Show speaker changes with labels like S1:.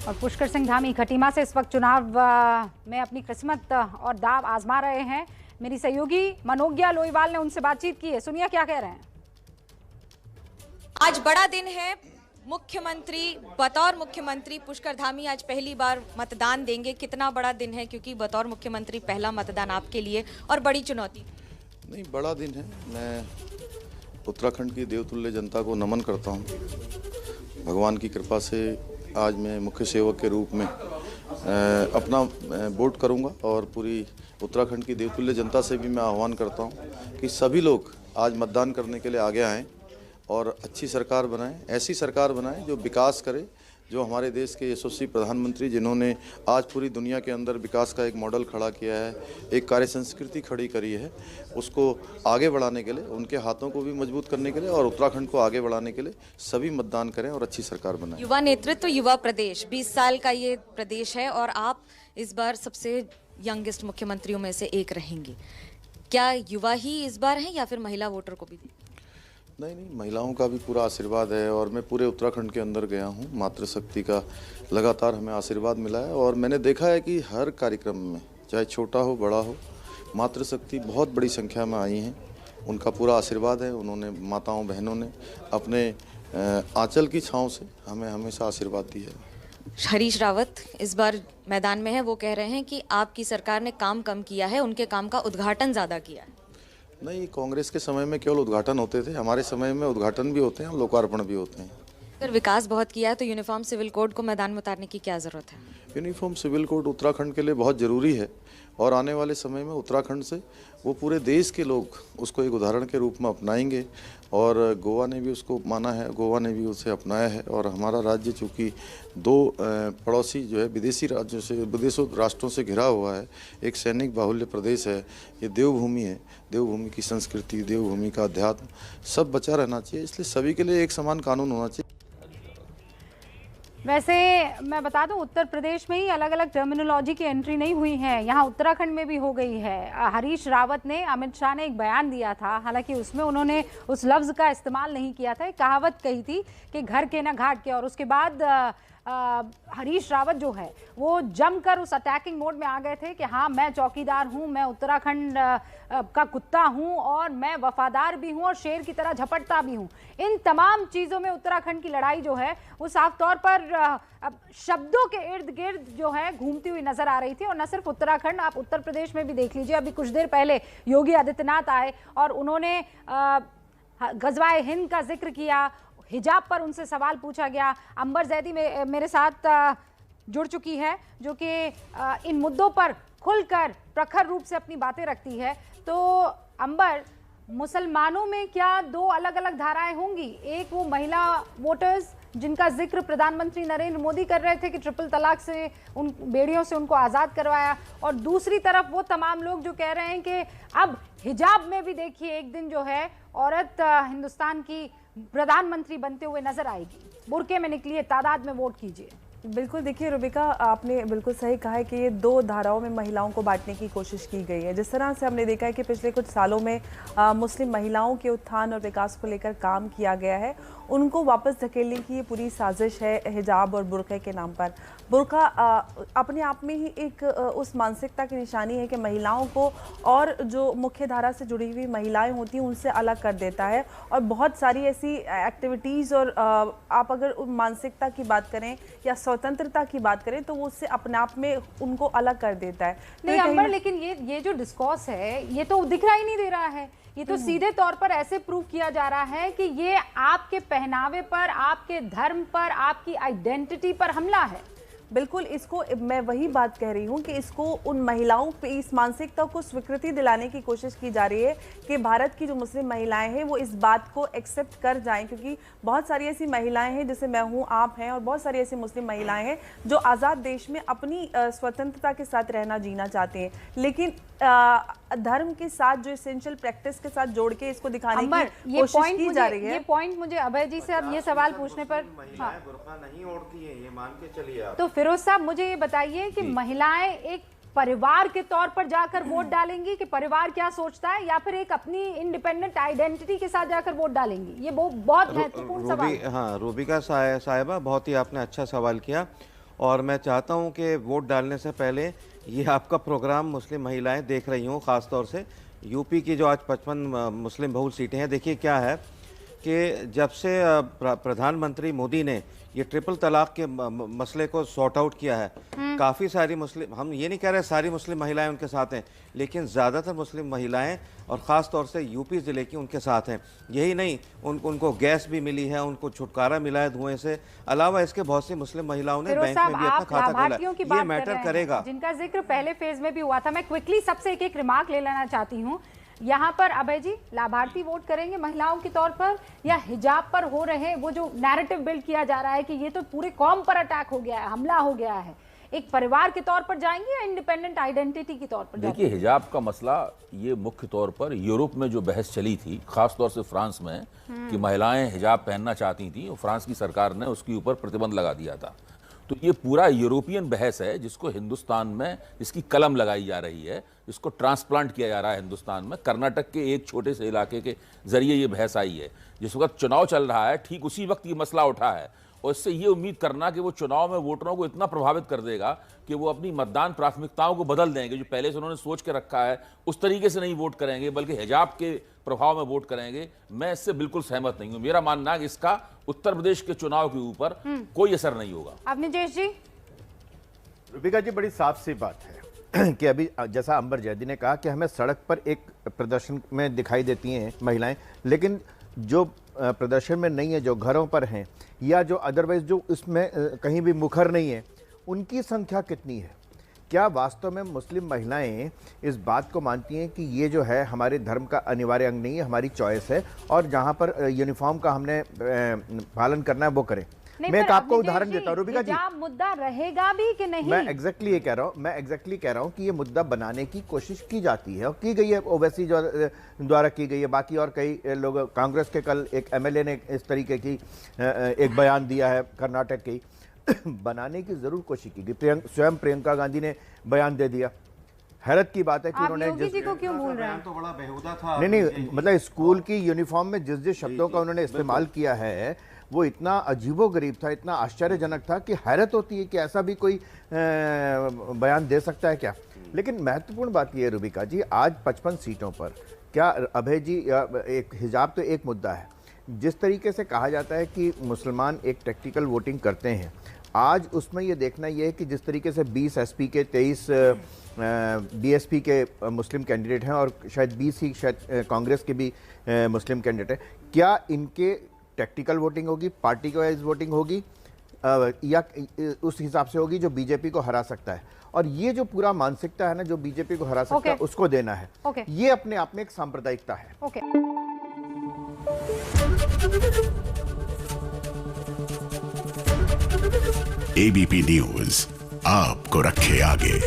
S1: और पुष्कर सिंह धामी खटीमा से इस वक्त चुनाव में अपनी किस्मत और दाव आजमा रहे हैं। मेरी सहयोगी मनोज्ञा लोईवाल ने उनसे बातचीत की है, सुनिए क्या कह रहे हैं।
S2: आज बड़ा दिन है। बतौर मुख्यमंत्री पुष्कर धामी आज पहली बार मतदान देंगे। कितना बड़ा दिन है, क्योंकि बतौर मुख्यमंत्री पहला मतदान आपके लिए और बड़ी चुनौती।
S3: नहीं, बड़ा दिन है। मैं उत्तराखंड की देवतुल्य जनता को नमन करता हूँ। भगवान की कृपा से आज मैं मुख्य सेवक के रूप में अपना वोट करूँगा और पूरी उत्तराखंड की देवतुल्य जनता से भी मैं आह्वान करता हूँ कि सभी लोग आज मतदान करने के लिए आगे आएँ और अच्छी सरकार बनाएं, ऐसी सरकार बनाएं जो विकास करे, जो हमारे देश के यशस्वी प्रधानमंत्री जिन्होंने आज पूरी दुनिया के अंदर विकास का एक मॉडल खड़ा किया है, एक कार्य संस्कृति खड़ी करी है, उसको आगे बढ़ाने के लिए, उनके हाथों को भी मजबूत करने के लिए और उत्तराखंड को आगे बढ़ाने के लिए सभी मतदान करें और अच्छी सरकार बनाएं।
S2: युवा नेतृत्व, युवा प्रदेश, 20 साल का ये प्रदेश है और आप इस बार सबसे यंगेस्ट मुख्यमंत्रियों में से एक रहेंगे। क्या युवा ही इस बार हैं या फिर महिला वोटर को भी?
S3: नहीं, महिलाओं का भी पूरा आशीर्वाद है और मैं पूरे उत्तराखंड के अंदर गया हूँ। मातृशक्ति का लगातार हमें आशीर्वाद मिला है और मैंने देखा है कि हर कार्यक्रम में, चाहे छोटा हो बड़ा हो, मातृशक्ति बहुत बड़ी संख्या में आई हैं। उनका पूरा आशीर्वाद है। उन्होंने, माताओं बहनों ने अपने आंचल की छाँव से हमें हमेशा आशीर्वाद दिया है।
S2: हरीश रावत इस बार मैदान में है। वो कह रहे हैं कि आपकी सरकार ने काम कम किया है, उनके काम का उद्घाटन ज़्यादा किया है।
S3: नहीं, कांग्रेस के समय में केवल उद्घाटन होते थे, हमारे समय में उद्घाटन भी होते हैं और लोकार्पण भी होते हैं।
S2: अगर विकास बहुत किया है तो यूनिफॉर्म सिविल कोड को मैदान में उतारने की क्या ज़रूरत है?
S3: यूनिफॉर्म सिविल कोड उत्तराखंड के लिए बहुत ज़रूरी है और आने वाले समय में उत्तराखंड से वो पूरे देश के लोग उसको एक उदाहरण के रूप में अपनाएंगे और गोवा ने भी उसको माना है, गोवा ने भी उसे अपनाया है। और हमारा राज्य चूँकि दो पड़ोसी जो है विदेशी राज्यों से, विदेशों राष्ट्रों से घिरा हुआ है, एक सैनिक बाहुल्य प्रदेश है, ये देवभूमि है। देवभूमि की संस्कृति, देवभूमि का अध्यात्म सब बचा रहना चाहिए, इसलिए सभी के लिए एक समान कानून होना चाहिए।
S1: वैसे मैं बता दूं, उत्तर प्रदेश में ही अलग अलग टर्मिनोलॉजी की एंट्री नहीं हुई है, यहाँ उत्तराखंड में भी हो गई है। हरीश रावत ने, अमित शाह ने एक बयान दिया था, हालांकि उसमें उन्होंने उस लफ्ज़ का इस्तेमाल नहीं किया था। एक कहावत कही थी कि घर के ना घाट के, और उसके बाद हरीश रावत जो है वो जमकर उस अटैकिंग मोड में आ गए थे कि हाँ, मैं चौकीदार हूँ, मैं उत्तराखंड का कुत्ता हूँ और मैं वफादार भी हूँ और शेर की तरह झपटता भी हूँ। इन तमाम चीज़ों में उत्तराखंड की लड़ाई जो है वो साफ तौर पर शब्दों के इर्द गिर्द जो है घूमती हुई नजर आ रही थी। और न सिर्फ उत्तराखंड, आप उत्तर प्रदेश में भी देख लीजिए। अभी कुछ देर पहले योगी आदित्यनाथ आए और उन्होंने गजवाए हिंद का जिक्र किया, हिजाब पर उनसे सवाल पूछा गया। अंबर जैदी मेरे साथ जुड़ चुकी है, जो कि इन मुद्दों पर खुलकर प्रखर रूप से अपनी बातें रखती है। तो अंबर, मुसलमानों में क्या दो अलग अलग धाराएं होंगी? एक वो महिला वोटर्स जिनका जिक्र प्रधानमंत्री नरेंद्र मोदी कर रहे थे कि ट्रिपल तलाक से, उन बेड़ियों से उनको आज़ाद करवाया, और दूसरी तरफ वो तमाम लोग जो कह रहे हैं कि अब हिजाब में भी देखिए एक दिन जो है औरत हिंदुस्तान की प्रधानमंत्री बनते हुए नजर आएगी, बुर्के में निकलिए, तादाद में वोट कीजिए।
S4: बिल्कुल, देखिए रुबिका, आपने बिल्कुल सही कहा है कि ये दो धाराओं में महिलाओं को बांटने की कोशिश की गई है। जिस तरह से हमने देखा है कि पिछले कुछ सालों में मुस्लिम महिलाओं के उत्थान और विकास को लेकर काम किया गया है, उनको वापस धकेलने की ये पूरी साजिश है हिजाब और बुर्के के नाम पर। बुर्का अपने आप में ही एक उस मानसिकता की निशानी है कि महिलाओं को और जो मुख्य धारा से जुड़ी हुई महिलाएं होती हैं उनसे अलग कर देता है। और बहुत सारी ऐसी एक्टिविटीज़ और आप अगर मानसिकता की बात करें या स्वतंत्रता की बात करें तो वो उससे अपने आप में उनको अलग कर देता है।
S1: नहीं अंबर, लेकिन ये जो डिस्कोर्स है ये तो दिख रहा ही नहीं दे रहा है। ये तो सीधे तौर पर ऐसे प्रूव किया जा रहा है कि ये आपके पहनावे पर, आपके धर्म पर, आपकी आइडेंटिटी पर हमला है।
S4: बिल्कुल, इसको मैं वही बात कह रही हूँ कि इसको उन महिलाओं पे, इस मानसिकता को स्वीकृति दिलाने की कोशिश की जा रही है कि भारत की जो मुस्लिम महिलाएं हैं वो इस बात को एक्सेप्ट कर जाएं, क्योंकि बहुत सारी ऐसी महिलाएं हैं जैसे मैं हूँ, आप हैं, और बहुत सारी ऐसी मुस्लिम महिलाएं हैं जो आज़ाद देश में अपनी स्वतंत्रता के साथ रहना जीना चाहते हैं, लेकिन धर्म के साथ जो एसेंशियल प्रैक्टिस के साथ जोड़ के इसको दिखाने की कोशिश की जा रही है।
S1: ये पॉइंट मुझे अभय जी से अब ये सवाल पूछने पर,
S5: महिलाएं बुर्का नहीं ओढ़ती हैं, ये मान के चलिए आप।
S1: तो फिरोज साहब मुझे ये बताइए कि महिलाएं एक परिवार के तौर पर जाकर वोट डालेंगी कि परिवार क्या सोचता है, या फिर एक अपनी इंडिपेंडेंट आइडेंटिटी के साथ जाकर वोट डालेंगी? ये बहुत महत्वपूर्ण सवाल है।
S5: हाँ, रूबिका साहिबा, बहुत ही आपने अच्छा सवाल किया। और मैं चाहता हूं कि वोट डालने से पहले ये आपका प्रोग्राम मुस्लिम महिलाएं देख रही हों, ख़ास तौर से यूपी की जो आज 55 मुस्लिम बहुल सीटें हैं। देखिए क्या है कि जब से प्रधानमंत्री मोदी ने ये ट्रिपल तलाक के मसले को सॉर्ट आउट किया है, काफ़ी सारी मुस्लिम, हम ये नहीं कह रहे सारी मुस्लिम महिलाएं उनके साथ हैं, लेकिन ज़्यादातर मुस्लिम महिलाएं और ख़ास तौर से यूपी ज़िले की उनके साथ हैं। यही नहीं, उनको गैस भी मिली है, उनको छुटकारा मिला है धुएं से। अलावा इसके बहुत सी मुस्लिम महिलाओं ने बैंक में भी अपना खाता खोला है। ये मैटर करेगा,
S1: जिनका जिक्र पहले फेज में भी हुआ था। मैं क्विकली सबसे एक रिमार्क ले लेना चाहती हूँ यहाँ पर। अभय जी, लाभार्थी वोट करेंगे महिलाओं के तौर पर, या हिजाब पर हो रहे वो जो नैरेटिव बिल्ड किया जा रहा है कि ये तो पूरे कौम पर अटैक हो गया है, हमला हो गया है, एक परिवार के तौर पर जाएंगे या इंडिपेंडेंट आइडेंटिटी के तौर पर?
S6: देखिए, हिजाब का मसला ये मुख्य तौर पर यूरोप में जो बहस चली थी, खास तौर से फ्रांस में, कि महिलाएं हिजाब पहनना चाहती थी और फ्रांस की सरकार ने उसके ऊपर प्रतिबंध लगा दिया था। तो ये पूरा यूरोपियन बहस है जिसको हिंदुस्तान में इसकी कलम लगाई जा रही है, इसको ट्रांसप्लांट किया जा रहा है हिंदुस्तान में। कर्नाटक के एक छोटे से इलाके के जरिए ये बहस आई है। जिस वक्त चुनाव चल रहा है, ठीक उसी वक्त ये मसला उठा है, और इससे ये उम्मीद करना कि वो चुनाव में वोटरों को इतना प्रभावित कर देगा कि वो अपनी मतदान प्राथमिकताओं को बदल देंगे, जो पहले से उन्होंने सोच के रखा है उस तरीके से नहीं वोट करेंगे, बल्कि हिजाब के प्रभाव में वोट करेंगे, मैं इससे बिल्कुल सहमत नहीं हूं। मेरा मानना है कि इसका उत्तर प्रदेश के चुनाव के ऊपर कोई असर नहीं होगा।
S1: अब निजेश जी,
S7: रूबिका जी, बड़ी साफ सी बात है कि अभी जैसा अंबर जैदी ने कहा कि हमें सड़क पर एक प्रदर्शन में दिखाई देती हैं महिलाएं, लेकिन जो प्रदर्शन में नहीं है, जो घरों पर हैं, या जो अदरवाइज जो इसमें कहीं भी मुखर नहीं है, उनकी संख्या कितनी है? क्या वास्तव में मुस्लिम महिलाएं इस बात को मानती हैं कि ये जो है हमारे धर्म का अनिवार्य अंग नहीं है, हमारी चॉइस है, और जहां पर यूनिफॉर्म का हमने पालन करना है वो करें? मैं एक आपको उदाहरण देता हूँ रूबिका जी,
S1: मुद्दा रहेगा भी कि नहीं?
S7: मैं एग्जैक्टली ये कह रहा हूँ, मैं एग्जैक्टली कह रहा हूँ कि ये मुद्दा बनाने की कोशिश की जाती है और की गई है, ओवैसी जो द्वारा की गई है, बाकी और कई लोग, कांग्रेस के कल एक एमएलए ने इस तरीके की एक बयान दिया है कर्नाटक की। बनाने की जरूर कोशिश की गई, स्वयं प्रियंका गांधी ने बयान दे दिया। हैरत की बात है कि उन्होंने
S1: योगी जी को क्यों भूल रहे हैं?
S5: तो बड़ा बेहुदा था।
S7: नहीं, मतलब स्कूल की यूनिफॉर्म में जिस शब्दों का उन्होंने इस्तेमाल किया है वो इतना अजीबोगरीब था, इतना आश्चर्यजनक था कि हैरत होती है कि ऐसा भी कोई बयान दे सकता है क्या। लेकिन महत्वपूर्ण बात यह है रूबिका जी, आज 55 सीटों पर क्या अभय जी, एक हिजाब तो एक मुद्दा है, जिस तरीके से कहा जाता है कि मुसलमान एक टैक्टिकल वोटिंग करते हैं, आज उसमें ये देखना ये है कि जिस तरीके से 20 एसपी के 23 बीएसपी के मुस्लिम कैंडिडेट हैं और शायद 20 ही शायद कांग्रेस के भी मुस्लिम कैंडिडेट हैं, क्या इनके टैक्टिकल वोटिंग होगी, पार्टी वाइज वोटिंग होगी, या उस हिसाब से होगी जो बीजेपी को हरा सकता है? और ये जो पूरा मानसिकता है ना, जो बीजेपी को हरा सकता है, उसको देना है। ये अपने आप में एक सांप्रदायिकता है।
S8: एबीपी न्यूज आपको रखे आगे।